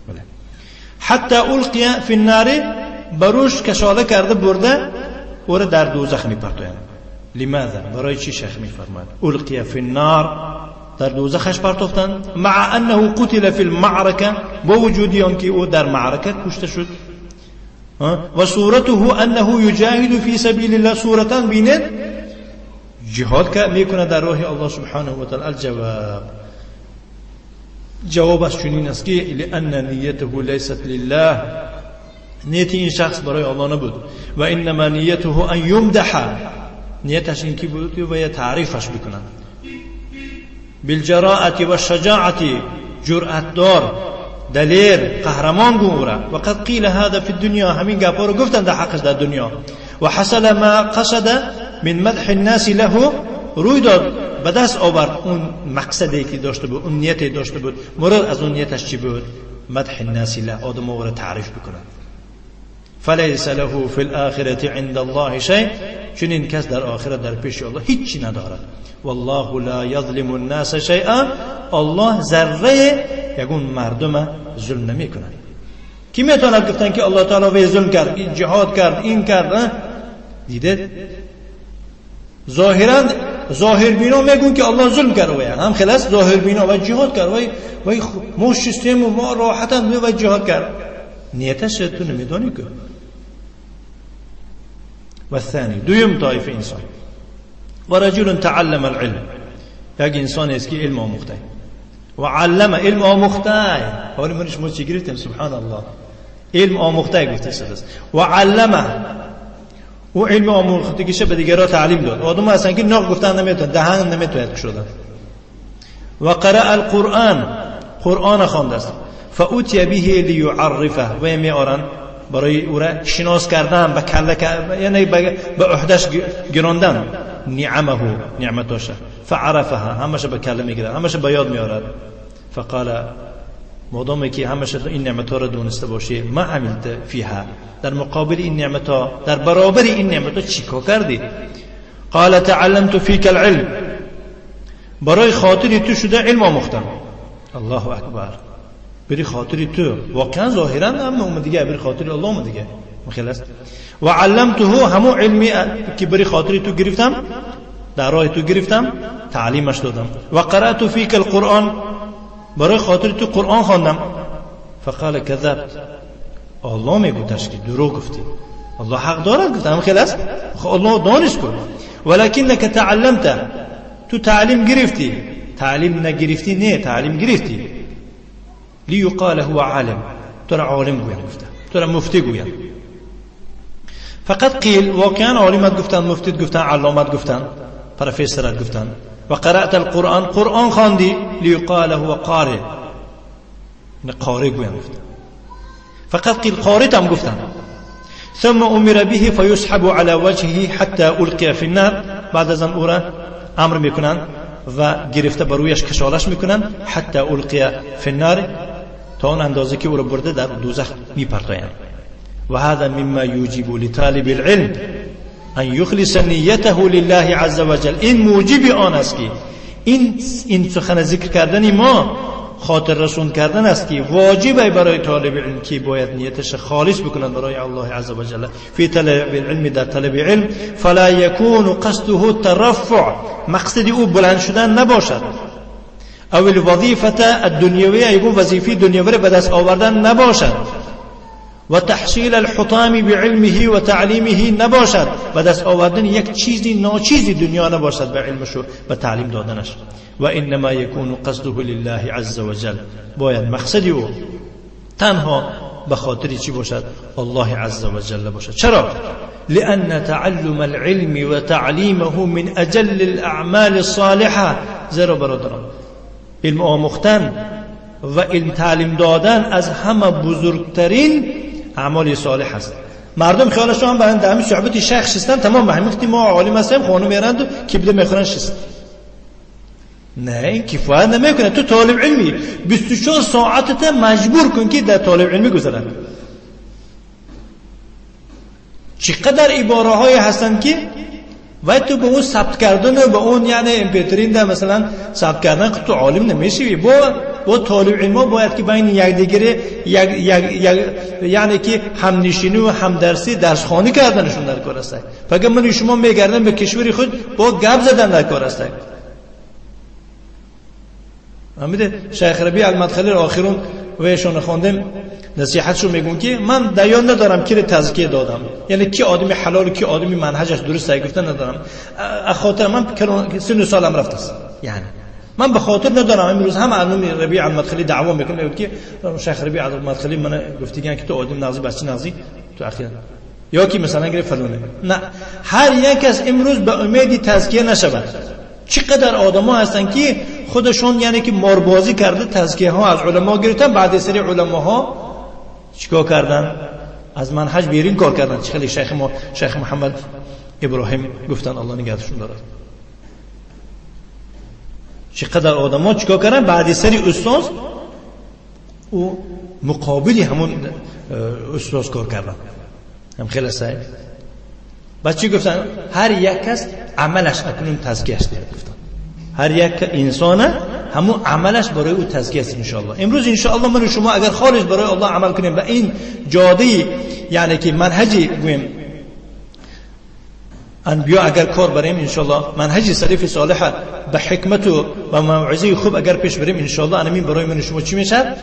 بله. حتی القی فی النار، بروش کشاله کرده برده، او را در دوزخ میپرتوین. لماذا؟ برای چی شیخ میفرماید؟ القی فی النار، در دوزخش پرتافتن، مع انه قتل فی المعرکه، با وجودی آنکه او در معرکه کشته شد. و صورته انه یجاهد فی سبیل الله، صورتا بینید جهاد که میکنه در راه الله سبحانه و تعالی. جوابش چنین است که لان نیته لیست لله، نیت این شخص برای الله نبود. و انما نیته ان یمدح، نیتش این کی بود و باید تعریفش بکنن. بالجراءة و الشجاعة، جرأت دار، دلیر، قهرمان گوره. و قد قیل هذا في الدنيا، همین گپا رو گفتن در حقش در دنیا. و حصل ما قصد من مدح الناس له، روی داد به دست آورد اون مقصدی که داشته بود، اون نیتی داشته بود. مراد از اون نیتش چی بود؟ مدح الناس له، آدم رو تعریف بکنن. فلیس له فی الاخرة عند الله شیء، چون این کس در آخرت در پیش الله هیچی ندارد. والله لا یظلم الناس شیئا، الله ذره یگون مردم ظلم نمی کنه. کی میتونه گفتن که الله تعالی وی ظلم کرد، این جهاد کرد، این کرد؟ دیده ظاهرا ظاهر بینا میگن که الله ظلم کرد، و هم خلاص ظاهر بینا و جهاد کرد، و ما شستیم و ما راحتا و جهاد کرد. نیتش تو نمیدونی که. و الثاني، دویم طایفه انسان، و رجل تعلم العلم، یک انسان است که علم آموخته و علم، علم آموخته. حالا منش ما چی گرفتیم؟ سبحان الله، علم آموخته گفته شده است. و علمه، او علم آموخته که به دیگران تعلیم داد. آدم اصلا که ناق گفتن نمیتونه، دهان نمیتونه شدن. و قرأ القرآن، قرآن خوانده است. فأوتي به ليعرفه، و میارن برای او را شناس کردن، به کله، یعنی به عهدهش گراندن نعمه، نعمتاش. فعرفها، همش به کله میگیره، همش به یاد میارد. فقال، مادامی که همش این نعمتها را دونسته باشی، ما عملت فیها، در مقابل این نعمتها، در برابر این نعمتها چیکار کردی؟ قال تعلمت فیک العلم، برای خاطری تو شده علم آموختم. الله اکبر، بری خاطری تو، واقعا ظاهرا اما اون دیگه بری خاطری الله اون دیگه خلاص. و علمته، همو علمی که بری خاطری تو گرفتم، در راه تو گرفتم، تعلیمش دادم. و قرأت فیک القرآن، برای خاطری تو قرآن خواندم. فقال كذبت، الله میگوتش که دروغ گفتی، الله حق دارد گفتم خلاص، الله دانش کن. ولكنك تعلمت، تو تعلیم گرفتی، تعلیم نگرفتی، نه تعلیم گرفتی. لیقال هو عالم، تو را عالم گویم گفتن، تو را مفتی گویم. فقط قیل، واقعا عالمت گفتن، مفتید گفتن، علامت گفتن، پروفسورت گفتن. و قرأت القرآن، قرآن خواندی. لیقال هو قارئ، قارئ گویم گفتن. فقط قیل قارئ هم گفتن. ثم امر به فيسحب على وجهه حتى القي في النار، بعد از آن او را امر میکنن و گرفته بر رویش کشالش میکنن. حتی القی فی النار، تا اون اندازه که او را برده در دوزخ میپرتاین. و هذا مما یوجب لطالب العلم ان یخلص نیته لله عز وجل، این موجب آن است که این سخن ذکر کردن ما، خاطر رسون کردن است که واجبه برای طالب علم که باید نیتش خالص بکنن برای الله عز وجل. فی طلب العلم، در طلب علم. فلا یکون قصده الترفع، مقصد او بلند شدن نباشد. او الوظیفه الدنیویه، یکون وظیفه دنیوی به دست آوردن نباشد. و تحصیل الحطام بعلمه و تعلیمه نباشد، به دست آوردن یک چیزی ناچیزی دنیا نباشد به علمش و به تعلیم دادنش. و انما یکون قصده لله عز وجل، باید مقصد او تنها به خاطر چی باشد؟ الله عز وجل باشد. چرا؟ لأن تعلم العلم و تعلیمه من اجل الاعمال الصالحه، زیرا برادران علم آموختن و علم تعلیم دادن از همه بزرگترین اعمال صالح است. مردم خیالشون هم برند همین صحبت شیخ شستن، تمام به همین ما عالم هستیم، خانم میرند و کبده میخورن شست. نه، این کفایت نمیکنه. تو طالب علمی 24 ساعتت مجبور کن که در طالب علمی گذرن. چقدر عباره های هستن که و تو به اون ثبت کردن و به اون یعنی امپیترین ده مثلا ثبت کردن که تو عالم نمیشی. با طالب علم باید که بین یکدیگه یعنی که همنشینی و همدرسی درس خوانی کردنشون در کار است. فقط من شما میگردن به کشوری خود با گپ زدن در کار است. امیده شیخ ربیع المدخلی آخرون و ایشون خواندم نصیحتشو میگن که من دیان ندارم که تزکیه دادم، یعنی کی آدمی حلال کی آدمی منهجش درسته گفتن ندارم. خاطر من سن سالم رفته است، یعنی من به خاطر ندارم. امروز هم علوم ربیع المدخلی دعوا میکنه که شیخ ربیع المدخلی من گفتگان که تو آدم نازی بچی نازی تو اخیرا یا کی مثلا گره فلونه. نه، هر یک کس امروز به امیدی تزکیه نشود. چقدر آدما هستن که خودشون یعنی که ماربازی کرده، تزکیه ها از علما گرفتن، بعد سری علماها چیکار کردن؟ از منهج بیرون کار کردن. خیلی شیخ محمد ابراهیم گفتن الله نگهدارشون داره. چقدر آدما چیکار کردن؟ بعد سری استاد او مقابلی همون استاد کار کردن. هم خیلی سعی. بعد چی گفتن؟ هر یک کس عملش اکنون تزکیه است گفتن. هر یک انسان همون عملش برای او تزکیه است ان شاء الله. امروز ان شاء الله من و شما اگر خالص برای الله عمل کنیم و این جاده یعنی که منهجی گویم انبیا اگر کار بریم ان شاء الله، منهج سلف صالح به حکمت و موعظه خوب اگر پیش بریم ان شاء الله، همین برای من و شما چی میشه؟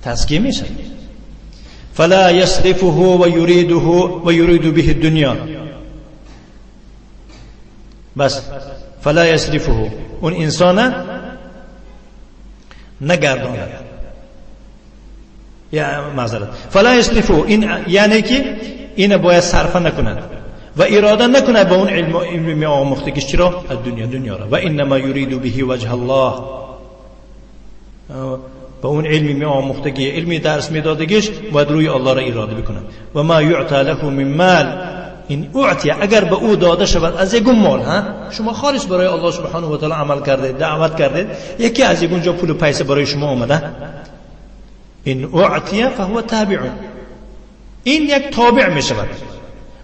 تزکیه میشه. فلا يصرفه ويريد به الدنيا. بس فلا يصرفه، اون انسان نگرداند. یا معذرت، فلا يصرفه، این یعنی که این باید صرف نکند و اراده نکند به اون علم آموختگیش. چرا؟ دنیا را. و انما يريد به وجه الله، با اون علمی آموختگی، علمی درس میدادگیش باید روی الله را اراده بکنه. و ما یعطى له من مال، این اعطی اگر به او داده شود از یک مال، شما خالص برای الله سبحانه و تعالی عمل کردید، دعوت کردید، یکی از یک اونجا پول و پیسه برای شما اومده، این اعطی فهو تابع، این یک تابع می شود.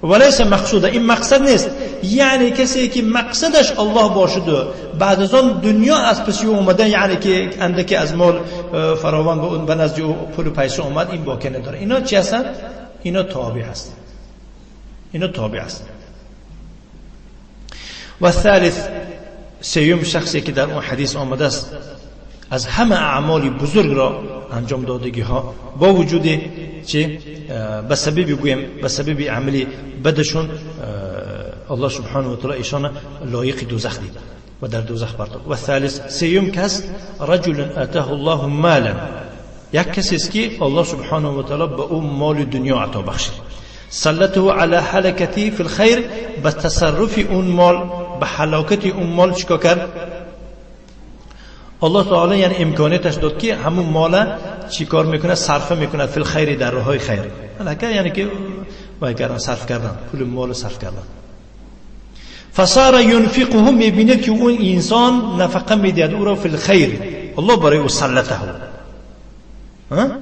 وليس مقصوده، این مقصد نیست. یعنی کسی که مقصدش الله باشد و بعد از آن دنیا از پس اومده، یعنی که اندکی از مال فراوان به اون بنزد و پول و پیسه اومد، این باکی نداره. اینا چی هستن؟ اینا تابع هستن. اینا تابع هستن. و ثالث، سیوم شخصی که در اون حدیث آمده است از همه اعمال بزرگ را انجام دادگی ها با وجود چه به سبب عملی بدشون الله سبحانه و تعالی ایشان لایق دوزخ دید و در دوزخ پرتاب. و ثالث، سیوم کس رجل اتاه الله مالا، یک کسی است که الله سبحانه و تعالی به او مال دنیا عطا بخشید، سلطه علی حلکتی فی الخیر، به تصرف اون مال، به حلاکت اون مال چیکار کرد؟ الله تعالی یعنی امکانیتش داد که همون مال چی کار میکنه؟ صرف میکنه فی الخیر، در راههای خیر. حالا یعنی که وای کردن، صرف کردن، پول مال صرف کردن. فصار ينفقه، میبینه که اون انسان نفقه میدهد او را فی الخیر، الله برای او سلطه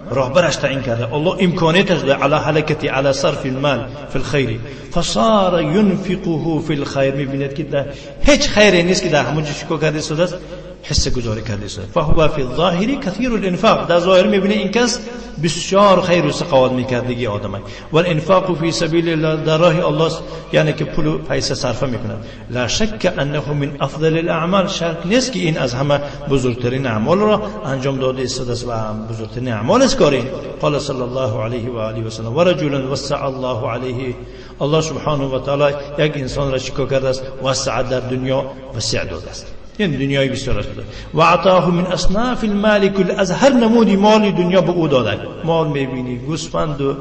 راهبرش تعیین کرده، الله امکانیتش داد علی حرکتی علی صرف المال فی الخیر. فصار ينفقه فی الخیر، میبینه که هیچ خیری نیست که در همون چیکار کرده شده است، حس گذاری کرده است. فهو فی الظاهر کثیر الانفاق، در ظاهر میبینه این کس بسیار خیر و سخاوت میکردگی آدمه. و الانفاق فی سبیل الله، در راه الله یعنی که پول و پیسه صرف میکنه. لا شک انه من افضل الاعمال، شک نیست که این از همه بزرگترین اعمال را انجام داده است و بزرگترین اعمال است کاری. قال صلی الله علیه و آله و سلم و رجل وسع الله علیه، الله سبحانه و تعالی یک انسان را چیکار کرده است؟ وسع، در دنیا وسع داده است، این دنیای بسیار است. و عطاه من اصناف المال کل، از هر نمودی مال دنیا به او داده. مال میبینی، گوسفند و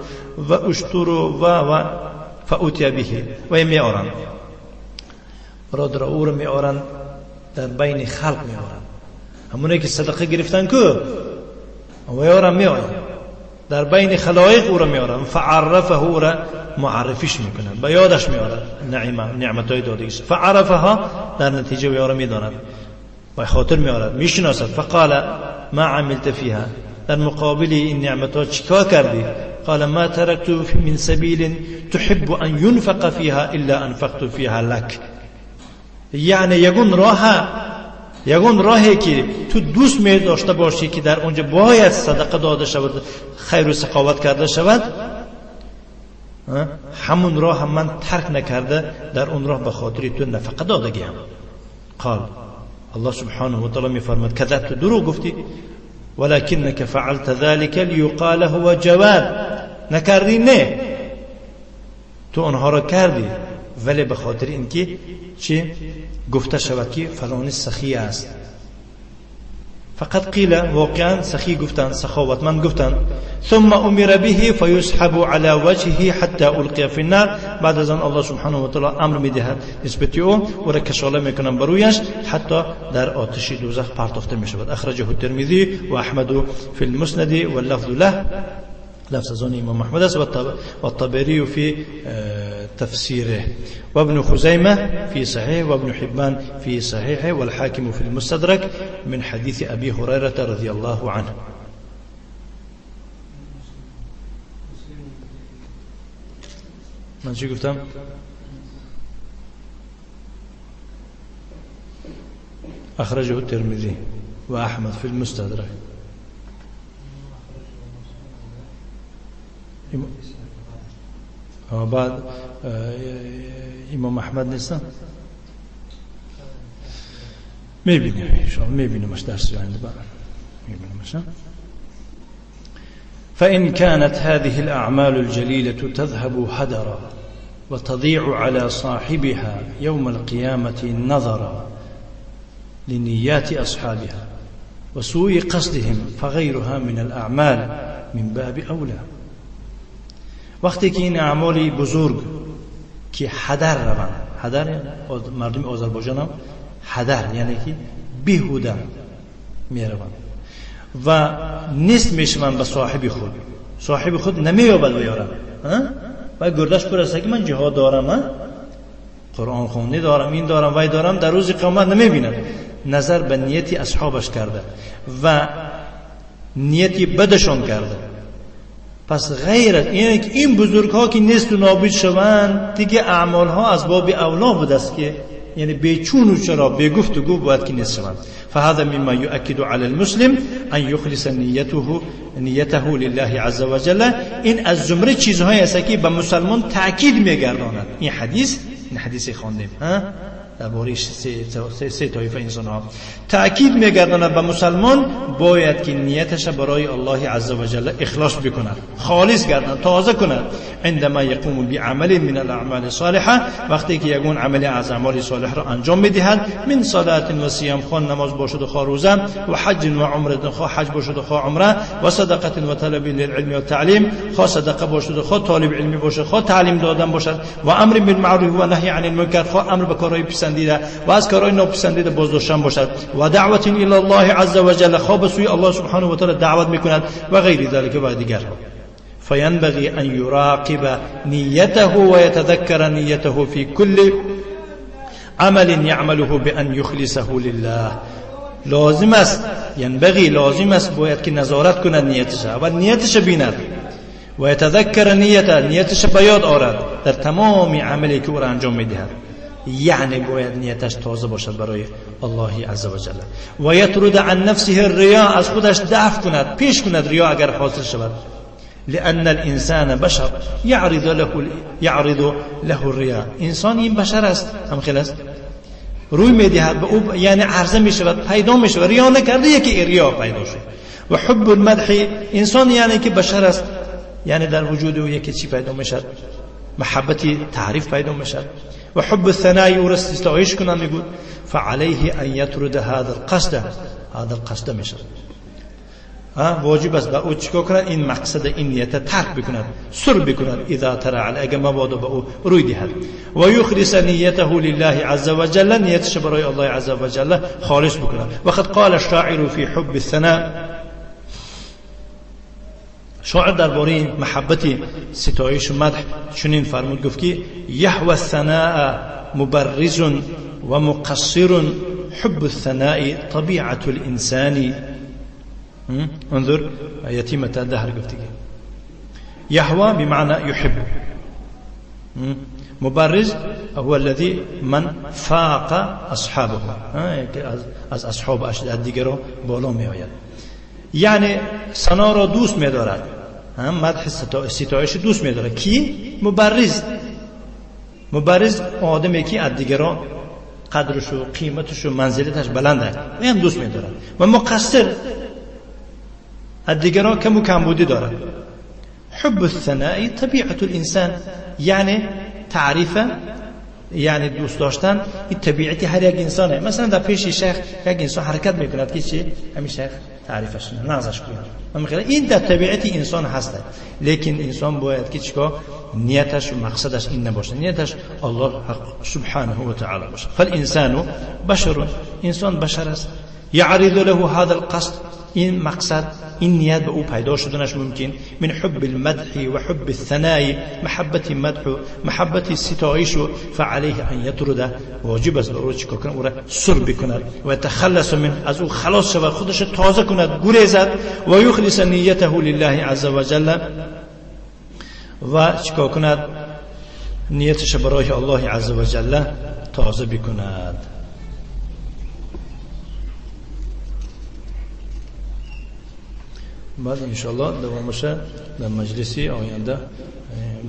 اشتر و فاوتی به و میارن، برادر او را میارن در بین خلق میارن، همونایی که صدقه گرفتن که و یارن میارن در بین خلایق او را میارن. فعرفه او را معرفیش میکنن، به یادش میارن نعمتهای دادگیش. فعرفها، در نتیجه یارا میداند و خاطر میارد، میشناسد. فقال ما عملت فيها، در مقابل این نعمتها چیکار کردی؟ قال ما تركت من سبيل تحب ان ينفق فيها الا انفقت فيها لك، یعنی یگون راهی که تو دوست می داشته باشی که در اونجا باید صدقه داده شود، خیر و سخاوت کرده شود، همون راه هم من ترک نکرده، در اون راه به خاطر تو نفقه دادگیم. قال الله سبحانه و تعالی میفرماد کذبت، دروغ گفتی، ولكنك فعلت ذلك ليقال هو جواد، نکردی، نه تو آنها را کردی ولی به خاطر اینکه چی گفته شود که فلانی سخی است، فقط قیل واقعا سخی گفتن، سخاوتمند گفتن ثم امر به فيسحب على وجهه حتى القي في النار. بعد از آن الله سبحانه و تعالی امر میدهد نسبت او و را کشاله میکنن برویش حتی در آتش دوزخ پرتافته میشود. اخرجه الترمذی و احمد في المسند واللفظ له، لفظ عن امام احمد است و الطبري في تفسيره وابن خزيمة في صحيح وابن حبان في صحيحه والحاكم في المستدرك من حديث أبي هريرة رضي الله عنه. من شو قلتم؟ أخرجه الترمذي وأحمد في المستدرك. بعد امام احمد نیستن میبینیم شما میبینیمش درس آینده بعد میبینیمش. فإن كانت هذه الأعمال الجليلة تذهب هدرا وتضيع على صاحبها يوم القيامة نظرا لنيات أصحابها وسوء قصدهم فغيرها من الأعمال من باب أولى. وقتی که این اعمال بزرگ که هدر روند، هدر مردم آذربایجان هم هدر یعنی که بیهوده میروند و نیست میشوند به صاحب خود نمییابد و یارم و گردش پرسته که من جهاد دارم، قرآن خوانی دارم، این دارم، وای دارم، در روز قیامت نمیبیند. نظر به نیتی اصحابش کرده و نیتی بدشان کرده. پس غیر این بزرگ ها که نیست و نابود شوند دیگه اعمال ها از باب اولا بود است که یعنی بیچون و چرا بگفتگو باید که نیست شوند. فهذا مما يؤكد على المسلم ان يخلص نیته لله عز وجل. این از زمره چیزهایی است که به مسلمان تاکید میگرداند. این حدیث خواندیم درباره سه طایفه انسان ها تاکید میگرداند به مسلمان باید که نیتش برای الله عز و جل اخلاص بکند، خالص گرداند، تازه کند. عندما يقوم بعمل من الاعمال الصالحه، وقتی که یگون عمل از اعمال صالح را انجام میدهد، من صلات و صیام، خوان نماز باشد و خواه روزه، و حج و عمره، خواه حج باشد و خواه عمره، و صدقه و طلب للعلم و تعلیم، خواه صدقه باشد و خواه طالب علمی باشد، خواه تعلیم دادن باشد، و امر بالمعروف و نهی عن المنکر، خواه امر به کارهای پسندیده و از کارهای ناپسندیده بازداشتن باشد، و دعوت الی الله عز و جل، خواه به سوی الله سبحانه و تعالی دعوت میکند و غیر ذلك و دیگر. فينبغي أن يراقب نيته ويتذكر نيته في كل عمل يعمله بأن يخلصه لله. لازم است، لازم است باید که نظارت کند نیتش و نیتش بیند و يتذكر نیتش بیاد آورد در تمام عملی که او را انجام میدهد. یعنی باید نیتش تازه باشد برای الله عز و جل. و یطرد عن نفسه الریا، از خودش دفع کند، پیش کند ریا اگر حاصل شود. لأن الإنسان بشر يعرض له الرياء. انسان این بشر است، هم خلاص روی میدهد به او، یعنی عرضه میشود، پیدا میشود، ریا نکرده یکی ریا پیدا شد. و حب المدح، انسان یعنی که بشر است، یعنی در وجود او یکی چی پیدا میشد، محبتی تعریف پیدا میشد. و حب الثناء، او را ستایش کنند میگوید. فعليه ان يطرد هذا القصد میشد. واجب است به او چیکار کند؟ این مقصد، این نیت ترک بکند، سر بکند. اذا ترعل، اگر مبادا به او روی دهد. و یخلص نیته لله عز و جل، نیتش برای الله عز و جل خالص بکند. وقد قال الشاعر في حب الثناء، شاعر درباره محبت ستایش و مدح چنین فرمود، گفت که یحوى الثناء مبرز و مقصر، حب الثناء طبيعة الانسان. انظر يتيمة الدهر قفتك. يهوى بمعنى يحب. مبرز هو الذي من فاق أصحابه، از اصحاب اشد دیگرو بالا می آید. یعنی ثنا را دوست می دارد، مدح ستایش دوست می دارد. کی؟ مبرز آدمی که از دیگران قدرش و قیمتش و منزلتش بلنده، او هم دوست می دارد. و مقصر دیگران کم و کمبودی دارد. حب الثناء طبیعت الانسان، یعنی تعریف یعنی دوست داشتن این طبیعتی هر یک انسانه. مثلا در پیش شیخ یک انسان حرکت میکند که چی همین شیخ تعریفش نه نازش کنه، این در طبیعتی انسان هست. لیکن انسان باید که چیکار نیتش و مقصدش این نباشه، نیتش الله سبحانه و تعالی باشه. فالانسان بشر، انسان بشر است. یعرض له هذا القصد، این مقصد این نیت به او پیدا شدنش ممکن، من حب المدح و حب الثناء، محبت مدح و محبت ستایش، فعليه ان يطرد، واجب است او چیکار کنه، او را سر بکند و تخلص من، از او خلاص شود، خودش تازه کند، گریزد، و یخلص نیته لله عز وجل، و چیکار کند نیتش برای الله عز وجل تازه بکند. بعد انشاءالله دوامش در مجلسی آینده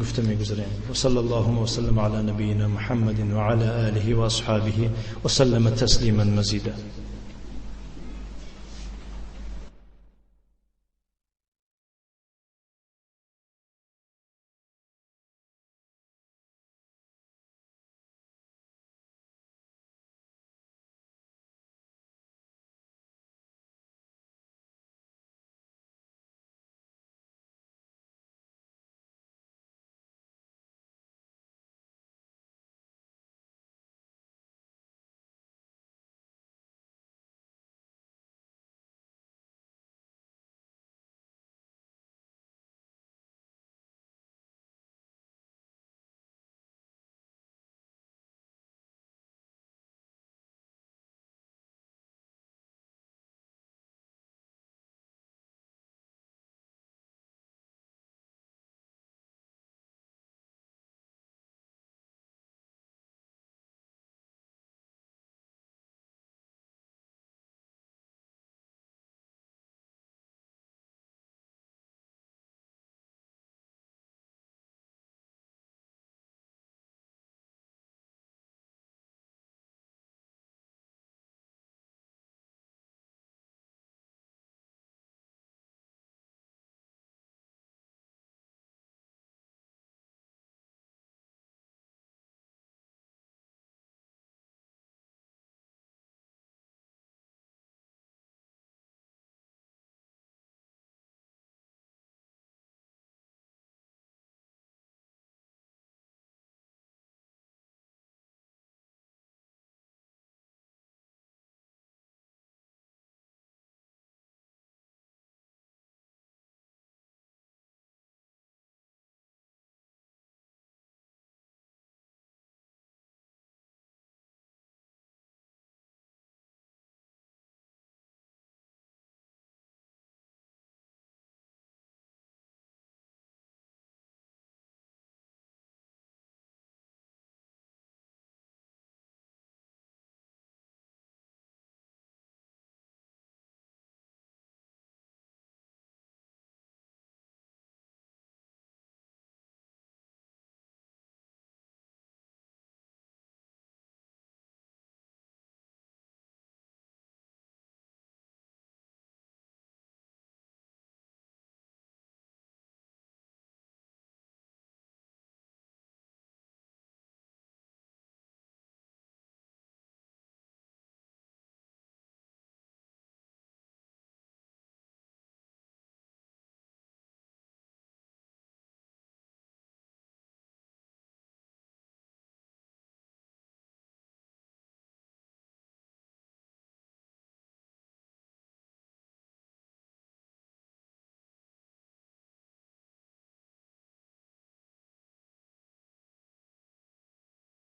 گفته میگذاریم. و صلی الله و سلم علی نبینا محمد و علی آله و اصحابه و سلم تسلیما مزیدا.